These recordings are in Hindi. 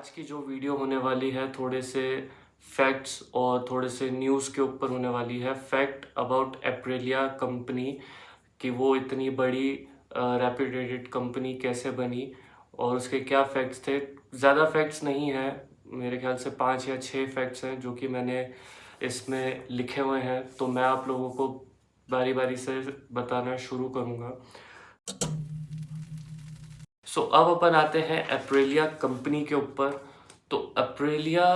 आज की जो वीडियो होने वाली है थोड़े से फैक्ट्स और थोड़े से न्यूज़ के ऊपर होने वाली है। फैक्ट अबाउट एप्रिलिया कंपनी कि वो इतनी बड़ी रेप्यूटेड कंपनी कैसे बनी और उसके क्या फैक्ट्स थे। ज़्यादा फैक्ट्स नहीं है, मेरे ख्याल से 5 या 6 फैक्ट्स हैं जो कि मैंने इसमें लिखे हुए हैं, तो मैं आप लोगों को बारी बारी से बताना शुरू करूँगा। अब अपन आते हैं एप्रिलिया कंपनी के ऊपर। तो एप्रिलिया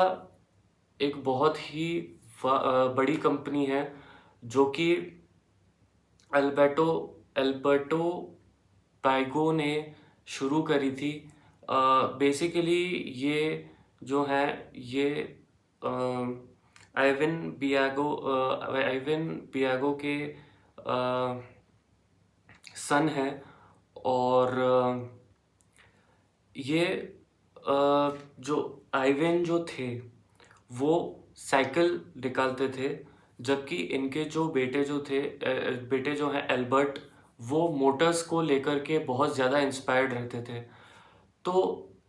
एक बहुत ही बड़ी कंपनी है जो कि अल्बर्टो अल्बर्टो पैगो ने शुरू करी थी। बेसिकली ये जो है ये आइवन बियागो के सन है। और ये जो आइवन जो थे वो साइकिल निकालते थे, जबकि इनके जो बेटे जो हैं एल्बर्ट, वो मोटर्स को लेकर के बहुत ज़्यादा इंस्पायर्ड रहते थे। तो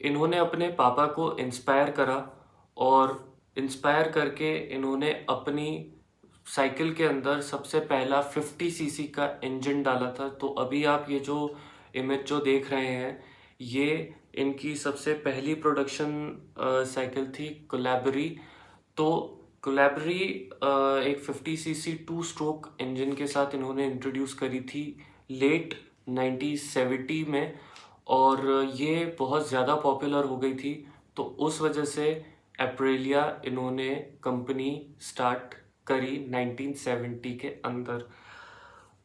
इन्होंने अपने पापा को इंस्पायर करा और इंस्पायर करके इन्होंने अपनी साइकिल के अंदर सबसे पहला 50 सीसी का इंजन डाला था। तो अभी आप ये जो इमेज जो देख रहे हैं, ये इनकी सबसे पहली प्रोडक्शन साइकिल थी कोलैबरी। तो कोलैबरी एक 50 सीसी 2 स्ट्रोक इंजन के साथ इन्होंने इंट्रोड्यूस करी थी लेट 1970 में, और ये बहुत ज़्यादा पॉपुलर हो गई थी। तो उस वजह से एप्रिलिया इन्होंने कंपनी स्टार्ट करी 1970 के अंदर।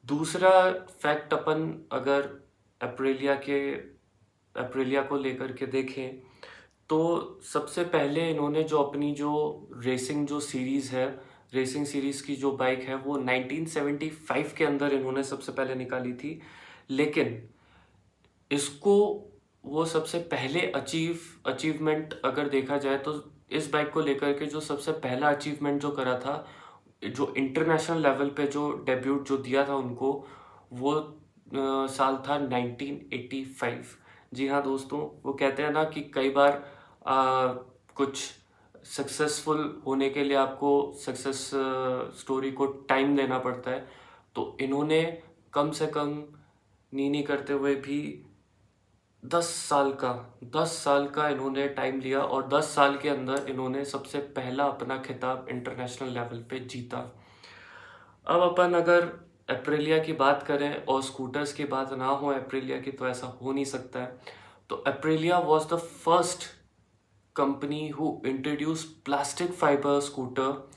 दूसरा फैक्ट अपन अगर एप्रिलिया को लेकर के देखें, तो सबसे पहले इन्होंने जो अपनी जो रेसिंग सीरीज़ की जो बाइक है वो 1975 के अंदर इन्होंने सबसे पहले निकाली थी। लेकिन इसको वो सबसे पहले अचीवमेंट अगर देखा जाए तो इस बाइक को लेकर के जो सबसे पहला अचीवमेंट जो करा था, जो इंटरनेशनल लेवल पे जो डेब्यूट जो दिया था उनको, वो साल था 1985। जी हाँ दोस्तों, वो कहते हैं ना कि कई बार कुछ सक्सेसफुल होने के लिए आपको सक्सेस स्टोरी को टाइम देना पड़ता है। तो इन्होंने कम से कम नहीं करते हुए भी 10 साल का इन्होंने टाइम लिया और 10 साल के अंदर इन्होंने सबसे पहला अपना खिताब इंटरनेशनल लेवल पे जीता। अब अपन अगर एप्रिलिया की बात करें और स्कूटर्स की बात ना हो एप्रिलिया की, तो ऐसा हो नहीं सकता है। तो Aprilia was the first company who introduce plastic fibre scooter,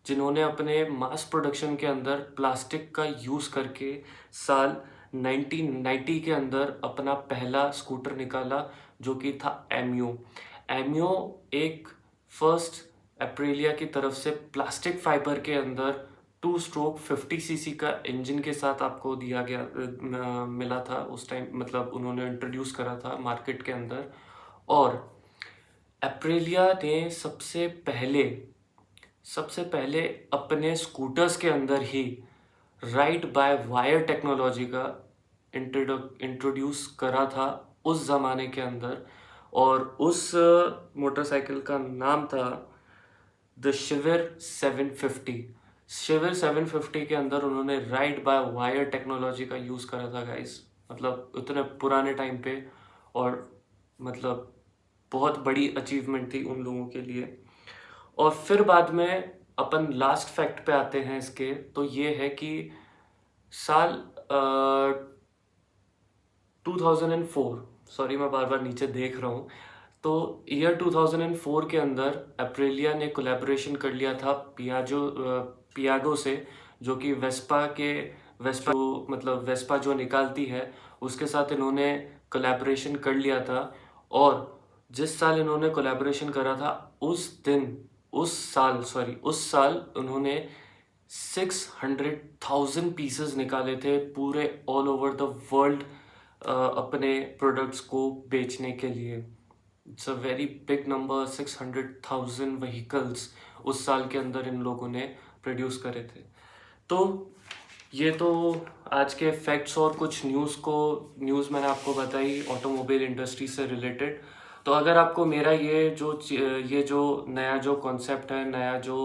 जिन्होंने अपने मास प्रोडक्शन के अंदर प्लास्टिक का यूज़ करके साल 1990 के अंदर अपना पहला स्कूटर निकाला, जो कि था एमियो। एमियो एक फर्स्ट एप्रिलिया की तरफ से प्लास्टिक फाइबर के अंदर 2 स्ट्रोक 50 सीसी का इंजन के साथ आपको दिया गया मिला था उस टाइम, मतलब उन्होंने इंट्रोड्यूस करा था मार्केट के अंदर। और एप्रिलिया ने सबसे पहले अपने स्कूटर्स के अंदर ही राइड बाय वायर टेक्नोलॉजी का इंट्रोड्यूस करा था उस ज़माने के अंदर। और उस मोटरसाइकिल का नाम था द शिविर 750। शिविर 750 के अंदर उन्होंने राइड बाय वायर टेक्नोलॉजी का यूज़ करा था गाइस, मतलब उतने पुराने टाइम पे। और मतलब बहुत बड़ी अचीवमेंट थी उन लोगों के लिए। और फिर बाद में अपन लास्ट फैक्ट पे आते हैं इसके, तो ये है कि साल 2004, सॉरी मैं बार बार नीचे देख रहा हूँ, तो ईयर 2004 के अंदर एप्रिलिया ने कोलैबोरेशन कर लिया था पियागो से, जो कि वेस्पा मतलब वेस्पा जो निकालती है उसके साथ इन्होंने कोलैबोरेशन कर लिया था। और जिस साल इन्होंने कोलैबोरेशन करा था उस साल उन्होंने 600,000 पीसेस निकाले थे पूरे ऑल ओवर द वर्ल्ड अपने प्रोडक्ट्स को बेचने के लिए। It's a very big number. 600,000 vehicles उस साल के अंदर इन लोगों ने प्रोड्यूस करे थे। तो ये तो आज के फैक्ट्स और कुछ न्यूज़ मैंने आपको बताई ऑटोमोबाइल इंडस्ट्री से रिलेटेड। तो अगर आपको मेरा ये जो नया जो कॉन्सेप्ट है, नया जो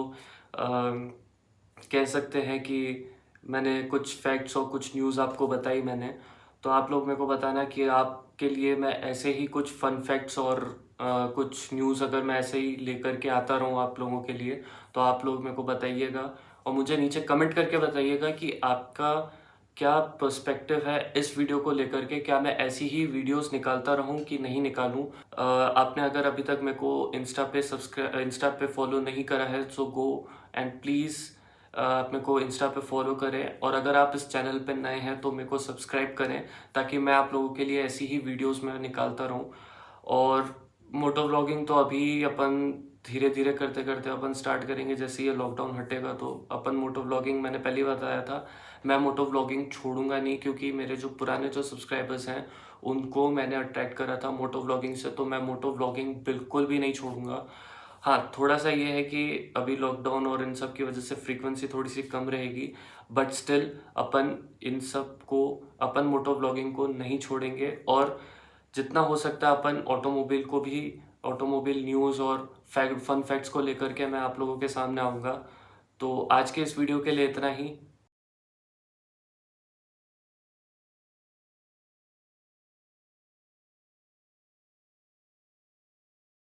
कह सकते हैं कि मैंने कुछ फैक्ट्स और कुछ न्यूज़ आपको बताई मैंने, तो आप लोग मेरे को बताना कि आपके लिए मैं ऐसे ही कुछ फन फैक्ट्स और कुछ न्यूज़ अगर मैं ऐसे ही लेकर के आता रहूँ आप लोगों के लिए, तो आप लोग मेरे को बताइएगा और मुझे नीचे कमेंट करके बताइएगा कि आपका क्या पर्सपेक्टिव है इस वीडियो को लेकर के। क्या मैं ऐसी ही वीडियोस निकालता रहूं कि नहीं निकालूं? आपने अगर अभी तक मेरे को इंस्टा पे फॉलो नहीं करा है, सो गो एंड प्लीज़ आप मेरे को इंस्टा पे फॉलो करें, और अगर आप इस चैनल पे नए हैं तो मेरे को सब्सक्राइब करें, ताकि मैं आप लोगों के लिए ऐसी ही वीडियोस में निकालता रहूं। और मोटो व्लॉगिंग तो अभी अपन धीरे धीरे करते करते अपन स्टार्ट करेंगे। जैसे ये लॉकडाउन हटेगा तो अपन मोटो व्लॉगिंग, मैंने पहले ही बताया था, मैं मोटो व्लॉगिंग छोड़ूंगा नहीं, क्योंकि मेरे जो पुराने जो सब्सक्राइबर्स हैं उनको मैंने अट्रैक्ट करा था मोटो व्लॉगिंग से, तो मैं मोटो व्लॉगिंग बिल्कुल भी नहीं छोड़ूंगा। हाँ, थोड़ा सा ये है कि अभी लॉकडाउन और इन सब की वजह से फ्रीक्वेंसी थोड़ी सी कम रहेगी, बट स्टिल अपन इन सब को, अपन मोटो व्लॉगिंग को नहीं छोड़ेंगे। और जितना हो सकता है अपन ऑटोमोबाइल को भी, ऑटोमोबाइल न्यूज़ और फन फैक्ट्स को लेकर के मैं आप लोगों के सामने आऊँगा। तो आज के इस वीडियो के लिए इतना ही।